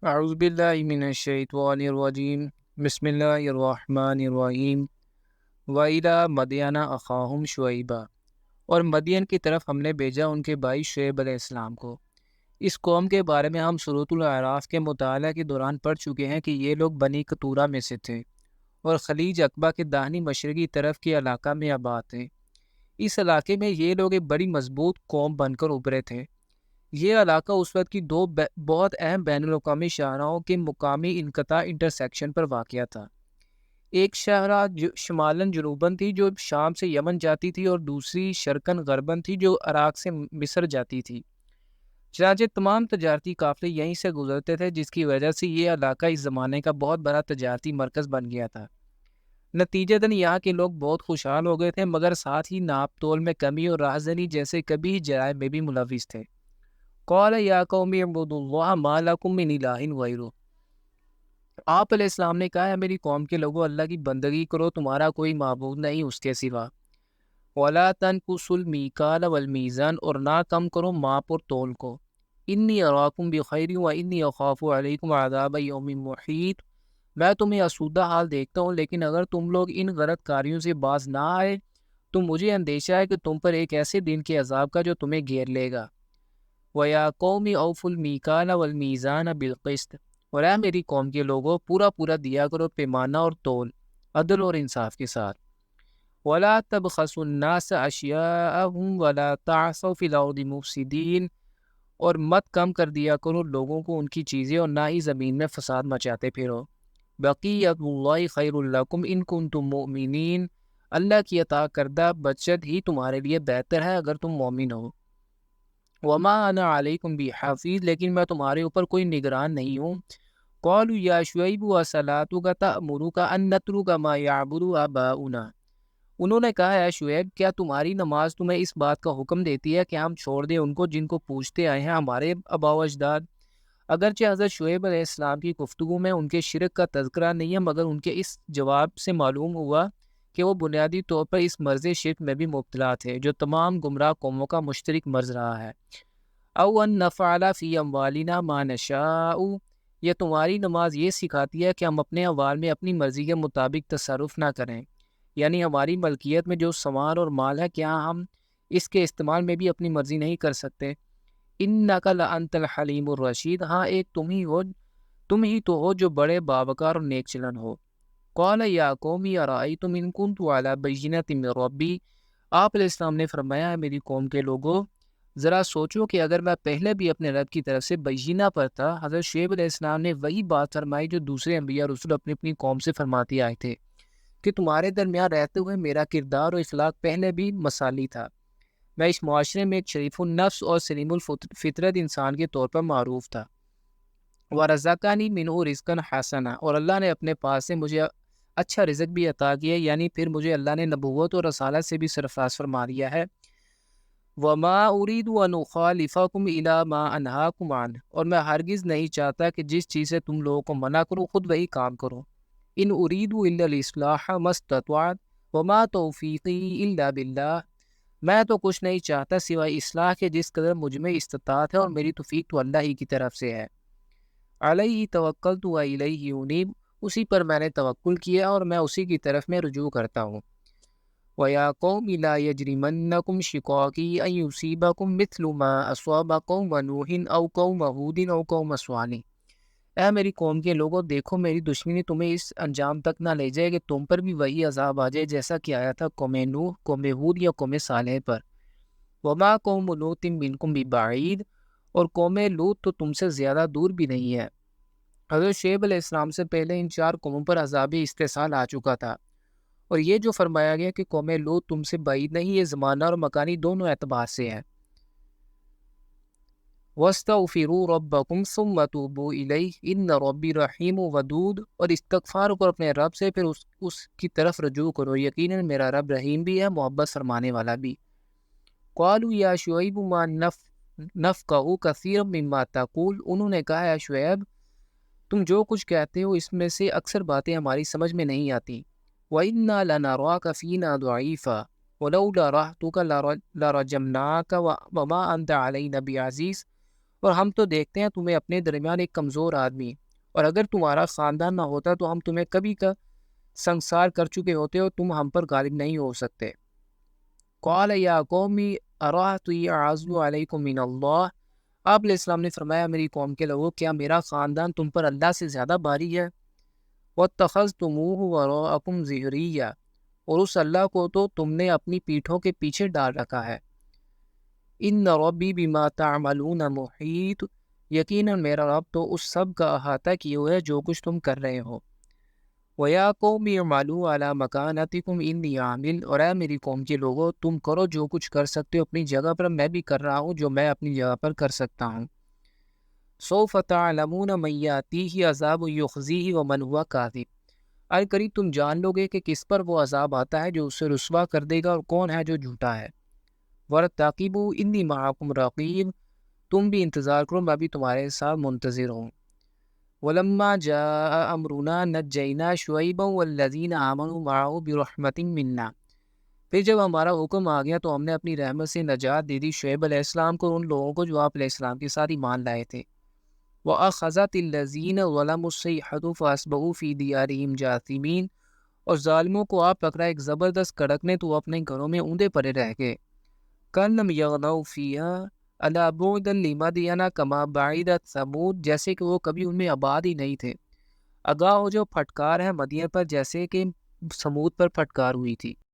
اعوذ باللہ من الشیطان الرجیم بسم اللہ الرحمن الرحیم وَإِلَىٰ مَدْيَنَ أَخَاهُمْ شُعَيْبًا، اور مدین کی طرف ہم نے بھیجا ان کے بھائی شعیب علیہ السلام کو۔ اس قوم کے بارے میں ہم سورۃ الاعراف کے مطالعہ کے دوران پڑھ چکے ہیں کہ یہ لوگ بنی قطورہ میں سے تھے اور خلیج عقبہ کے داہنی مشرقی طرف کے علاقہ میں آباد تھے۔ اس علاقے میں یہ لوگ ایک بڑی مضبوط قوم بن کر ابھرے تھے۔ یہ علاقہ اس وقت کی دو بہت اہم بین الاقوامی شاہراہوں کے مقامی انقطاع انٹرسیکشن پر واقع تھا۔ ایک شاہراہ شمالاً جنوباً تھی جو شام سے یمن جاتی تھی، اور دوسری شرقاً غرباً تھی جو عراق سے مصر جاتی تھی۔ چنانچہ تمام تجارتی قافلے یہیں سے گزرتے تھے، جس کی وجہ سے یہ علاقہ اس زمانے کا بہت بڑا تجارتی مرکز بن گیا تھا۔ نتیجتاً یہاں کے لوگ بہت خوشحال ہو گئے تھے، مگر ساتھ ہی ناپ تول میں کمی اور راہزنی جیسے کبھی جرائم میں بھی ملوث تھے۔ قال یا قوم اعبدوا اللہ ما لکم من الہ غیرہ، آپ علیہ السلام نے کہا ہے میری قوم کے لوگوں، اللہ کی بندگی کرو، تمہارا کوئی معبود نہیں اس کے سوا۔ وَلَا تَنْقُصُوا الْمِيكَالَ وَالْمِيزَانَ، اور نہ کم کرو ماپ اور تول کو۔ انی اراکم بخیر وانی اخاف علیکم عذاب یوم محیط، میں تمہیں آسودہ حال دیکھتا ہوں، لیکن اگر تم لوگ ان غلط کاریوں سے باز نہ آئے تو مجھے اندیشہ ہے کہ تم پر ایک ایسے دن کے عذاب کا جو تمہیں گھیر لے گا۔ وَيَا قَوْمِ أَوْفُوا الْمِيكَالَ وَالْمِيزَانَ بِالْقِسْطِ، اور اے میری قوم کے لوگوں، پورا پورا دیا کرو پیمانہ اور تول، عدل اور انصاف کے ساتھ۔ وَلَا تَبْخَسُوا النَّاسَ أَشْيَاءَهُمْ وَلَا تَعْثَوْا فِي الْأَرْضِ مُفْسِدِينَ، اور مت کم کر دیا کرو لوگوں کو ان کی چیزیں، اور نہ ہی زمین میں فساد مچاتے پھرو۔ بقیۃ اللہ خیر لکم ان کنتم مؤمنین، اللہ کی عطا کردہ بچت ہی تمہارے لیے بہتر ہے اگر تم مومن ہو۔ وما انا علیکم بحفیظ، لیکن میں تمہارے اوپر کوئی نگران نہیں ہوں۔ قالوا یا شعیب وصلاتک تأمرک ان نترک ما یعبد آباؤنا، انہوں نے کہا اے شعیب، کیا تمہاری نماز تمہیں اس بات کا حکم دیتی ہے کہ ہم چھوڑ دیں ان کو جن کو پوچھتے آئے ہیں ہمارے آباء و اجداد؟ اگرچہ حضرت شعیب علیہ السلام کی گفتگو میں ان کے شرک کا تذکرہ نہیں ہے، مگر ان کے اس جواب سے معلوم ہوا کہ وہ بنیادی طور پر اس مرض شرک میں بھی مبتلا تھے جو تمام گمراہ قوموں کا مشترک مرض رہا ہے۔ او ان نفعل فی اموالنا ما نشاء، یہ تمہاری نماز یہ سکھاتی ہے کہ ہم اپنے اموال میں اپنی مرضی کے مطابق تصرف نہ کریں، یعنی ہماری ملکیت میں جو سامان اور مال ہے کیا ہم اس کے استعمال میں بھی اپنی مرضی نہیں کر سکتے؟ انک لانت الحلیم الرشید، ہاں ایک تم ہی تو ہو جو بڑے باوقار اور نیک چلن ہو۔ قال یا قوم ارأیتم ان کنت علی بینۃ من ربی، آپ علیہ السلام نے فرمایا ہے میری قوم کے لوگوں، ذرا سوچو کہ اگر میں پہلے بھی اپنے رب کی طرف سے بینہ پر تھا۔ حضرت شعیب علیہ السلام نے وہی بات فرمائی جو دوسرے انبیاء رسول اپنی اپنی قوم سے فرماتے آئے تھے کہ تمہارے درمیان رہتے ہوئے میرا کردار اور اخلاق پہلے بھی مثالی تھا، میں اس معاشرے میں ایک شریف النفس اور سلیم الفطرت انسان کے طور پر معروف تھا۔ وَرَزَقَنِي مِنْهُ رِزْقًا حَسَنًا، اور اللہ نے اپنے پاس سے مجھے اچھا رزق بھی عطا کیا، یعنی پھر مجھے اللہ نے نبوت اور رسالت سے بھی سرفراز فرما دیا ہے۔ وَمَا أُرِيدُ أَنْ أُخَالِفَكُمْ إِلَىٰ مَا أَنْهَاكُمْ عَنْهُ، اور میں ہرگز نہیں چاہتا کہ جس چیز سے تم لوگوں کو منع کروں خود وہی کام کرو۔ إِنْ أُرِيدُ إِلَّا الْإِصْلَاحَ مَا اسْتَطَعْتُ وَمَا تَوْفِيقِي إِلَّا بِاللَّهِ، میں تو کچھ نہیں چاہتا سوائے اصلاح کے جس قدر مجھ میں استطاعت ہے، اور میری توفیق تو اللہ ہی کی طرف سے ہے۔ علیہ توکلت وإلیہ انیب، اسی پر میں نے توکل کیا اور میں اسی کی طرف میں رجوع کرتا ہوں۔ وَيَا قَوْمِ لَا يَجْرِمَنَّكُمْ شِقَاقِي أَن يُصِيبَكُم مِّثْلُ مَا أَصَابَ قَوْمَ نُوحٍ أَوْ قَوْمَ هُودٍ أَوْ قَوْمَ صَالِحٍ، اے میری قوم کے لوگوں، دیکھو میری دشمنی تمہیں اس انجام تک نہ لے جائے کہ تم پر بھی وہی عذاب آ جائے جیسا کہ آیا تھا قوم نوح، قوم ہود یا قوم صالح پر۔ وَمَا قَوْمُ لُوطٍ مِّنكُمْ بِبَعِيدٍ، اور قوم لوط تو تم سے زیادہ دور بھی نہیں ہے۔ حضرت شعیب علیہ السلام سے پہلے ان چار قوموں پر عذاب استحصال آ چکا تھا، اور یہ جو فرمایا گیا کہ قوم لوط تم سے بعید نہیں، یہ زمانہ اور مکانی دونوں اعتبار سے ہے۔ وَاسْتَغْفِرُوا رَبَّكُمْ ثُمَّ تُوبُوا إِلَيْهِ إِنَّ رَبِّي رَحِيمٌ وَدُودٌ، اور استغفار کرو اپنے رب سے پھر اس کی طرف رجوع کرو، یقیناً میرا رب رحیم بھی ہے محبت فرمانے والا بھی۔ قالوا یا شعیب ما نفقہ کثیرا مما تقول، انہوں نے کہا اے شعیب تم جو کچھ کہتے ہو اس میں سے اکثر باتیں ہماری سمجھ میں نہیں آتی۔ وَإِنَّا لَنَرَاكَ فِينَا ضَعِيفًا وَلَوْلَا رَهْطُكَ لَرَجَمْنَاكَ وَمَا أَنْتَ عَلَيْنَا بِعَزِيزٍ، اور ہم تو دیکھتے ہیں تمہیں اپنے درمیان ایک کمزور آدمی، اور اگر تمہارا خاندان نہ ہوتا تو ہم تمہیں کبھی کا سنسار کر چکے ہوتے اور تم ہم پر غالب نہیں ہو سکتے۔ قال یا قومی اراۃ اعز علیکم من اللہ، آپ علیہ السلام نے فرمایا میری قوم کے لوگوں، کیا میرا خاندان تم پر اللہ سے زیادہ بھاری ہے؟ واتخذتموہ وراءکم ظہریہ، اور اس اللہ کو تو تم نے اپنی پیٹھوں کے پیچھے ڈال رکھا ہے۔ ان ربی بما تعملون محیط، یقیناً میرا رب تو اس سب کا احاطہ کیے ہوئے ہے جو کچھ تم کر رہے ہو۔ وَيَا قَوْمِ اعْمَلُوا عَلَىٰ مَكَانَتِكُمْ إِنِّي عَامِلٌ، اور اے میری قوم کے لوگوں تم کرو جو کچھ کر سکتے ہو اپنی جگہ پر، میں بھی کر رہا ہوں جو میں اپنی جگہ پر کر سکتا ہوں۔ سَوْفَ تَعْلَمُونَ مَن يَأْتِيهِ عَذَابٌ يُخْزِيهِ وَمَنْ هُوَ كَاذِبٌ، قریب تم جان لو گے کہ کس پر وہ عذاب آتا ہے جو اسے رسوا کر دے گا اور کون ہے جو جھوٹا ہے۔ وَارْتَقِبُوا إِنِّي مَعَكُمْ رَقِيبٌ، تم بھی انتظار کرو میں بھی تمہارے ساتھ منتظر ہوں۔ وَلَمَّا جَاءَ أَمْرُنَا نَجَّيْنَا شُعَيْبًا وَالَّذِينَ آمَنُوا مَعَهُ بِرَحْمَةٍ مِنَّا، پھر جب ہمارا حکم آ گیا تو ہم نے اپنی رحمت سے نجات دے دی شعیب علیہ السلام کو اور ان لوگوں کو جو آپ علیہ السلام کے ساتھ ایمان لائے تھے۔ وَأَخَذَتِ الَّذِينَ ظَلَمُوا الصَّيْحَةُ فَأَصْبَحُوا فِي دِيَارِهِمْ جَاثِمِينَ، اور ظالموں کو آپ پکڑا ایک زبردست کڑک نے تو وہ اپنے گھروں میں اوندے پڑے رہ گئے۔ كَأَن لَّمْ يَغْنَوْا فِيهَا أَلَا بُعْدًا لِّمَدْيَنَ كَمَا بَعِدَتْ ثَمُودُ، جیسے کہ وہ کبھی ان میں آباد ہی نہیں تھے۔ آگاہ ہو جو پھٹکار ہے مدین پر جیسے کہ سمود پر پھٹکار ہوئی تھی۔